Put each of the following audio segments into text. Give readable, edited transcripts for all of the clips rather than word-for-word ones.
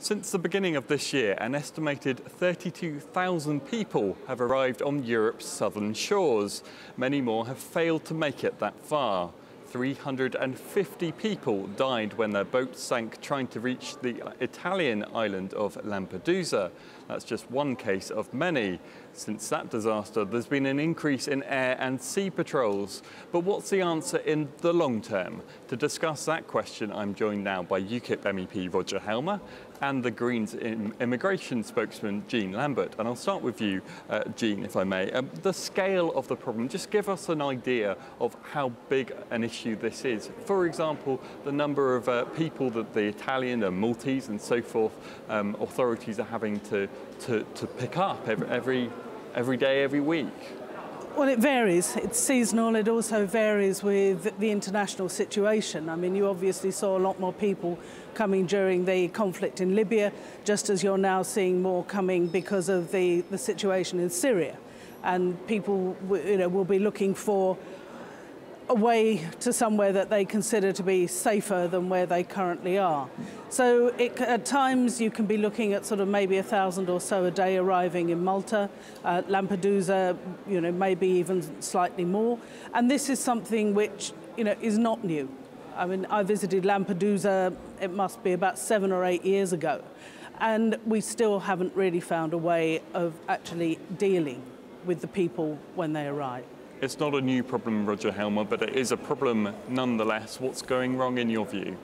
Since the beginning of this year, an estimated 32,000 people have arrived on Europe's southern shores. Many more have failed to make it that far. 350 people died when their boat sank trying to reach the Italian island of Lampedusa. That's just one case of many. Since that disaster, there's been an increase in air and sea patrols. But what's the answer in the long term? To discuss that question, I'm joined now by UKIP MEP Roger Helmer and the Greens immigration spokesman Jean Lambert. And I'll start with you, Jean, if I may. The scale of the problem, just give us an idea of how big an issue this is. For example, the number of people that the Italian and Maltese and so forth authorities are having to pick up every day, every week. Well, it varies. It's seasonal. It also varies with the international situation. I mean, you obviously saw a lot more people coming during the conflict in Libya, just as you're now seeing more coming because of the situation in Syria. And people, will be looking for a way to somewhere that they consider to be safer than where they currently are. So at times you can be looking at sort of maybe 1,000 or so a day arriving in Malta, Lampedusa, maybe even slightly more. And this is something which, is not new. I mean, I visited Lampedusa, it must be about 7 or 8 years ago. And we still haven't really found a way of actually dealing with the people when they arrive. It's not a new problem, Roger Helmer, but it is a problem nonetheless. What's going wrong in your view?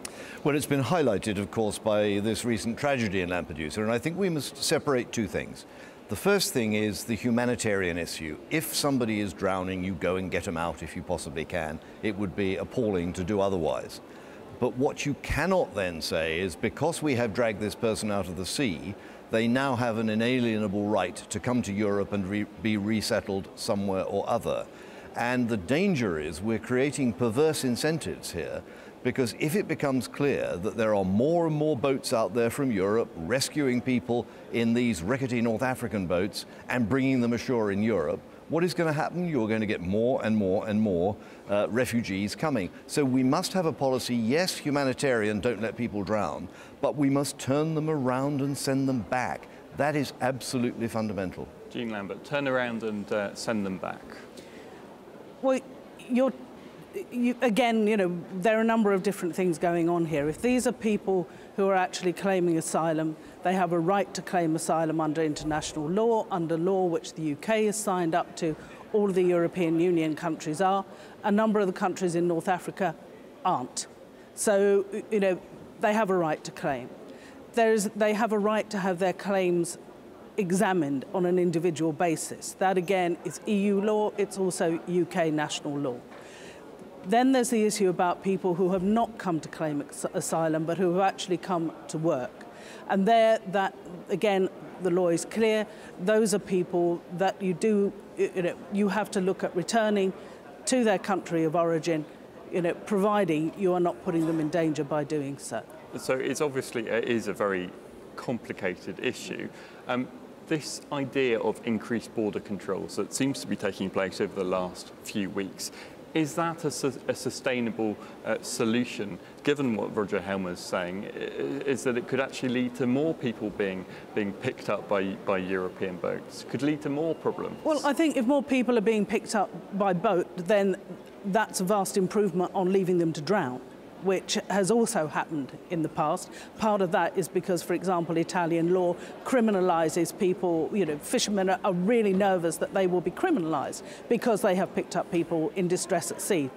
Well, it's been highlighted, of course, by this recent tragedy in Lampedusa, and I think we must separate two things. The first thing is the humanitarian issue. If somebody is drowning, you go and get them out if you possibly can. It would be appalling to do otherwise. But what you cannot then say is because we have dragged this person out of the sea, they now have an inalienable right to come to Europe and be resettled somewhere or other. And the danger is we're creating perverse incentives here, because if it becomes clear that there are more and more boats out there from Europe rescuing people in these rickety North African boats and bringing them ashore in Europe, what is going to happen? You're going to get more and more and more refugees coming. So we must have a policy, yes, humanitarian, don't let people drown, but we must turn them around and send them back. That is absolutely fundamental. Jean Lambert, turn around and send them back. Well, again, there are a number of different things going on here. If these are people who are actually claiming asylum, they have a right to claim asylum under international law, under law which the UK has signed up to. All of the European Union countries are. A number of the countries in North Africa aren't. So, they have a right to claim. They have a right to have their claims examined on an individual basis. That, again, is EU law. It's also UK national law. Then there's the issue about people who have not come to claim asylum, but who have actually come to work. And again, the law is clear. Those are people that you have to look at returning to their country of origin, providing you are not putting them in danger by doing so. So it is a very complicated issue. This idea of increased border controls that seems to be taking place over the last few weeks, is that a sustainable solution, given what Roger Helmer is saying, is that it could actually lead to more people being picked up by European boats, could lead to more problems? Well, I think if more people are being picked up by boat, then that's a vast improvement on leaving them to drown, which has also happened in the past. Part of that is because, for example, Italian law criminalises people. Fishermen are really nervous that they will be criminalised because they have picked up people in distress at sea.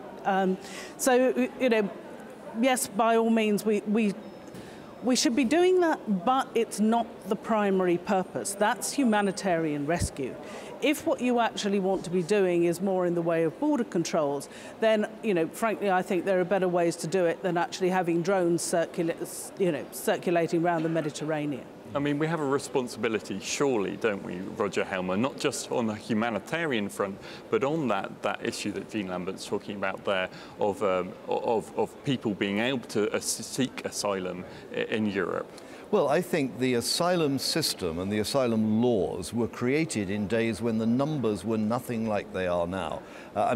Yes, by all means, we should be doing that, but it's not the primary purpose. That's humanitarian rescue. If what you actually want to be doing is more in the way of border controls, then, frankly, I think there are better ways to do it than actually having drones circulating around the Mediterranean. I mean, we have a responsibility, surely, don't we, Roger Helmer, not just on the humanitarian front, but on that issue that Jean Lambert's talking about there of people being able to seek asylum in Europe. Well, I think the asylum system and the asylum laws were created in days when the numbers were nothing like they are now.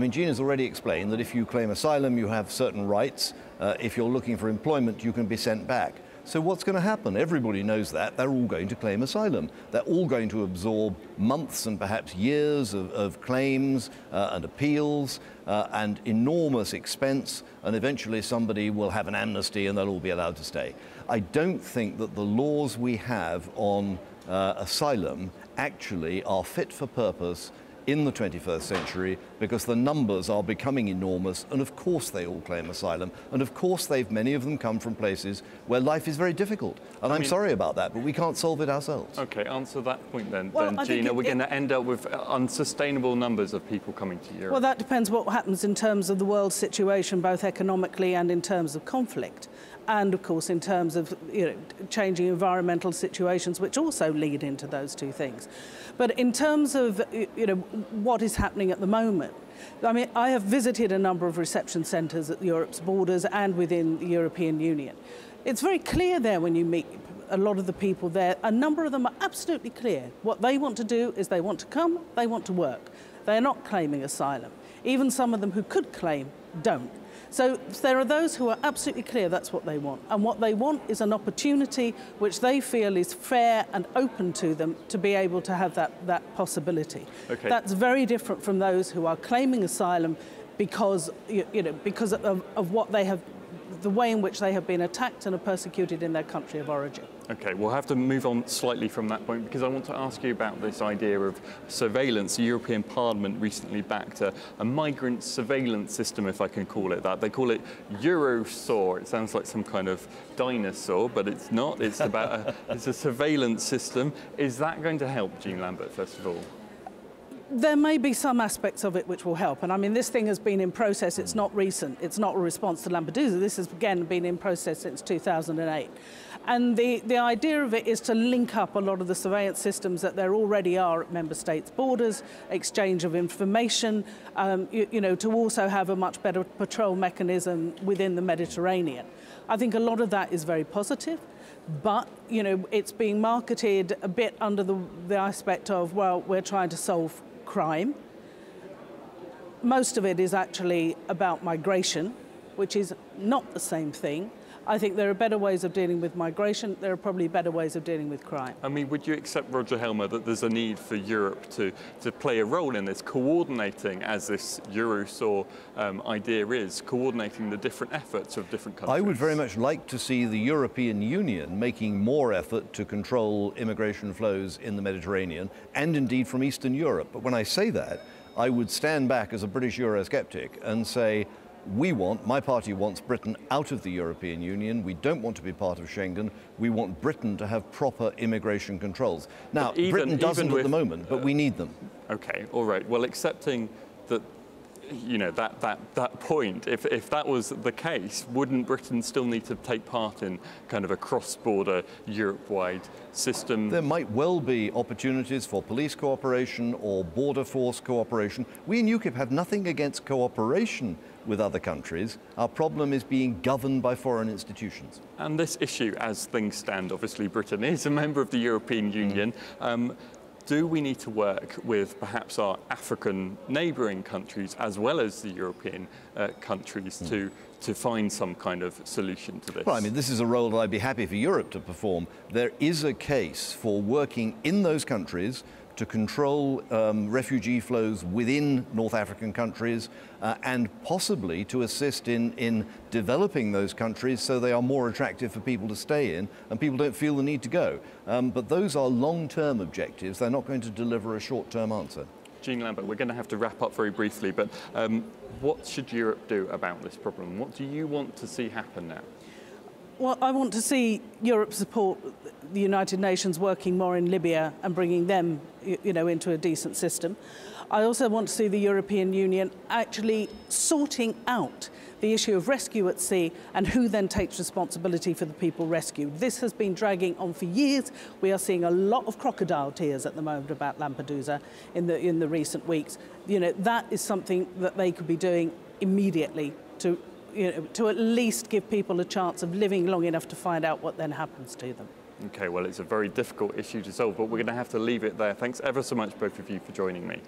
Jean has already explained that if you claim asylum, you have certain rights. If you're looking for employment, you can be sent back. So what's going to happen? Everybody knows that. They're all going to claim asylum. They're all going to absorb months and perhaps years of claims and appeals and enormous expense, and eventually somebody will have an amnesty and they'll all be allowed to stay. I don't think that the laws we have on asylum actually are fit for purpose in the 21st century, because the numbers are becoming enormous, and of course they all claim asylum, and of course many of them come from places where life is very difficult. And I'm sorry about that, but we can't solve it ourselves. Okay, answer that point then, Well, Gina. We're going to end up with unsustainable numbers of people coming to Europe. Well, that depends what happens in terms of the world situation, both economically and in terms of conflict. And of course in terms of changing environmental situations, which also lead into those two things. But in terms of what is happening at the moment, I mean, I have visited a number of reception centres at Europe's borders and within the European Union. It's very clear there when you meet a lot of the people there. A number of them are absolutely clear. What they want to do is they want to come, they want to work. They're not claiming asylum. Even some of them who could claim don't. So there are those who are absolutely clear that's what they want. And what they want is an opportunity which they feel is fair and open to them to be able to have that possibility. Okay. That's very different from those who are claiming asylum because, because of what they have, the way in which they have been attacked and are persecuted in their country of origin. Okay, we'll have to move on slightly from that point, because I want to ask you about this idea of surveillance. The European Parliament recently backed a migrant surveillance system, if I can call it that. They call it Eurosur. It sounds like some kind of dinosaur, but it's not. It's about it's a surveillance system. Is that going to help, Jean Lambert, first of all? There may be some aspects of it which will help. And I mean, this thing has been in process. It's not recent. It's not a response to Lampedusa. This has, again, been in process since 2008. And the idea of it is to link up a lot of the surveillance systems that there already are at member states' borders, exchange of information, to also have a much better patrol mechanism within the Mediterranean. I think a lot of that is very positive. But, it's being marketed a bit under the aspect of, well, we're trying to solve crime. Most of it is actually about migration, which is not the same thing. I think there are better ways of dealing with migration. There are probably better ways of dealing with crime. I mean, would you accept, Roger Helmer, that there's a need for Europe to play a role in this, coordinating, as this Eurosur idea is, coordinating the different efforts of different countries? I would very much like to see the European Union making more effort to control immigration flows in the Mediterranean, and indeed from Eastern Europe. But when I say that, I would stand back as a British Eurosceptic and say, my party wants Britain out of the European Union. We don't want to be part of Schengen. We want Britain to have proper immigration controls. Now, Britain doesn't at the moment, but we need them. Okay, all right. Well, accepting that, that point, if that was the case, wouldn't Britain still need to take part in kind of a cross-border Europe-wide system? There might well be opportunities for police cooperation or border force cooperation. We in UKIP have nothing against cooperation with other countries. Our problem is being governed by foreign institutions. And this issue, as things stand, obviously Britain is a member of the European Union. Do we need to work with perhaps our African neighbouring countries as well as the European countries to find some kind of solution to this? Well, I mean, this is a role that I'd be happy for Europe to perform. There is a case for working in those countries to control refugee flows within North African countries and possibly to assist in developing those countries so they are more attractive for people to stay in and people don't feel the need to go. But those are long-term objectives. They're not going to deliver a short-term answer. Jean Lambert, we're going to have to wrap up very briefly, but what should Europe do about this problem? What do you want to see happen now? Well, I want to see Europe support the United Nations working more in Libya and bringing them, into a decent system. I also want to see the European Union actually sorting out the issue of rescue at sea and who then takes responsibility for the people rescued. This has been dragging on for years. We are seeing a lot of crocodile tears at the moment about Lampedusa in the recent weeks. That is something that they could be doing immediately to at least give people a chance of living long enough to find out what then happens to them. Okay, well, it's a very difficult issue to solve, but we're going to have to leave it there. Thanks ever so much, both of you, for joining me.